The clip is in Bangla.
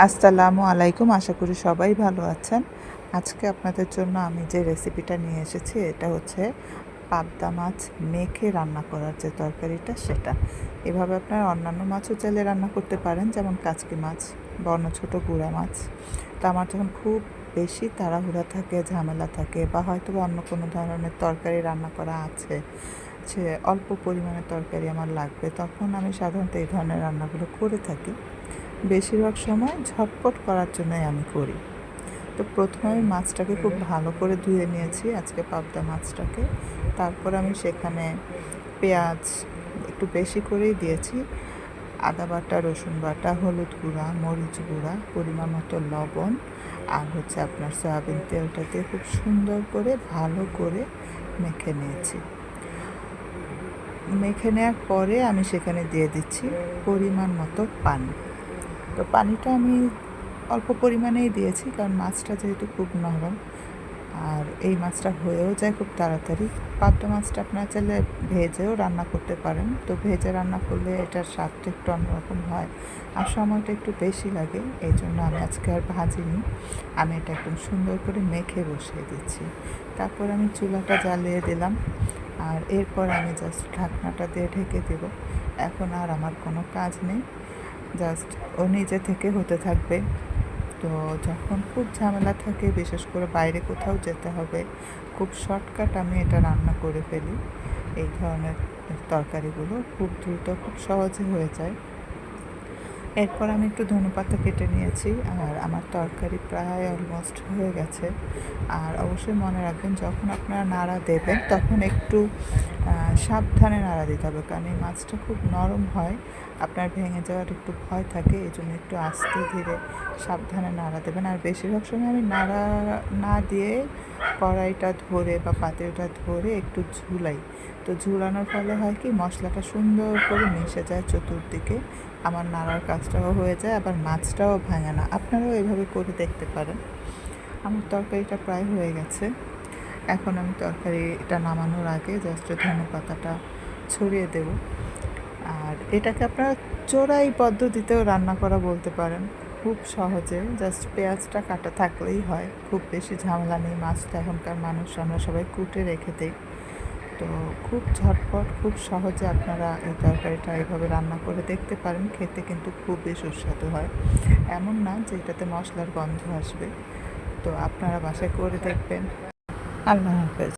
আসসালামু আলাইকুম। আশা করি সবাই ভালো আছেন। আজকে আপনাদের জন্য আমি যে রেসিপিটা নিয়ে এসেছি এটা হচ্ছে পাবদা মাছ মেখে রান্না করার যে তরকারিটা সেটা। এভাবে আপনারা অন্যান্য মাছও চাইলে রান্না করতে পারেন, যেমন কাচকি মাছ বা অন্য ছোটো গুঁড়া মাছ। তো আমার যখন খুব বেশি তাড়াহুড়া থাকে, ঝামেলা থাকে, বা হয়তো অন্য কোনো ধরনের তরকারি রান্না করা আছে, সে অল্প পরিমাণে তরকারি আমার লাগবে, তখন আমি সাধারণত এই ধরনের রান্নাগুলো করে থাকি। বেশিরভাগ সময় ঝটপট করার জন্যই আমি করি। তো প্রথমে আমি মাছটাকে খুব ভালো করে ধুয়ে নিয়েছি, আজকে পাবদা মাছটাকে। তারপর আমি সেখানে পেঁয়াজ একটু বেশি করেই দিয়েছি, আদা বাটা, রসুন বাটা, হলুদ গুঁড়া, মরিচ গুঁড়া, পরিমাণ মতো লবণ, আর হচ্ছে আপনার সয়াবিন তেলটা দিয়ে খুব সুন্দর করে ভালো করে মেখে নিয়েছি। মেখে নেওয়ার পরে আমি সেখানে দিয়ে দিচ্ছি পরিমাণ মতো পানি। তো পানিটা আমি অল্প পরিমাণেই দিয়েছি, কারণ মাছটা যেহেতু খুব নরম, আর এই মাছটা হয়েও যায় খুব তাড়াতাড়ি। পাবদা মাছটা আপনারা চাইলে ভেজেও রান্না করতে পারেন। তো ভেজে রান্না করলে এটার স্বাদটা একটু অন্যরকম হয়, আর সময়টা একটু বেশি লাগে। এই জন্য আমি আজকে আর ভাজিনি, আমি এটা একদম সুন্দর করে মেখে বসিয়ে দিচ্ছি। তারপর আমি চুলাটা জ্বালিয়ে দিলাম, আর এরপর আমি জাস্ট ঢাকনাটা দিয়ে ঢেকে দেব। এখন আর আমার কোনো কাজ নেই, জাস্ট ও নিজে থেকে হতে থাকবে। তো যখন খুব ঝামেলা থাকে, বিশেষ করে বাইরে কোথাও যেতে হবে, খুব শর্টকাট আমি এটা রান্না করে ফেলি। এই ধরনের তরকারিগুলো খুব দ্রুত, খুব সহজে হয়ে যায়। এরপর আমি একটু ধনেপাতা কেটে নিয়েছি, আর আমার তরকারি প্রায় অলমোস্ট হয়ে গেছে। আর অবশ্যই মনে রাখবেন, যখন আপনারা নাড়া দেবেন তখন একটু সাবধানে নাড়া দিতে হবে, কারণ এই মাছটা খুব নরম হয়, আপনার ভেঙে যাওয়ার একটু ভয় থাকে। এই জন্য একটু আস্তে ধীরে সাবধানে নাড়া দেবেন। আর বেশিরভাগ সময় আমি নাড়া না দিয়ে কড়াইটা ধরে বা পাতিলটা ধরে একটু ঝুলাই। তো ঝুলানোর ফলে হয় কি, মশলাটা সুন্দর করে মিশে যায় চতুর্দিকে, আমার নাড়ার কাজটাও হয়ে যায়, আবার মাছটাও ভাঙে না। আপনারাও এভাবে করে দেখতে পারেন। আমার তরকারিটা প্রায় হয়ে গেছে। এখন আমি তরকারিটা নামানোর আগে জাস্ট ধনেপাতাটা ছড়িয়ে দেব। আর এটাকে আপনারা চোরাই পদ্ধতিতেও রান্না করা বলতে পারেন, খুব সহজে। জাস্ট পেঁয়াজটা কাটা থাকলেই হয়, খুব বেশি ঝামেলা নেই। মাছটা এখনকার মানুষ আমরা সবাই কুটে রেখে দিই। তো খুব ঝটপট, খুব সহজে আপনারা এই তরকারিটা এইভাবে রান্না করে দেখতে পারেন। খেতে কিন্তু খুবই সুস্বাদু হয়, এমন না যে এটাতে মশলার গন্ধ আসবে। তো আপনারা বাসায় করে দেখবেন। আল্লাহ হাফেজ।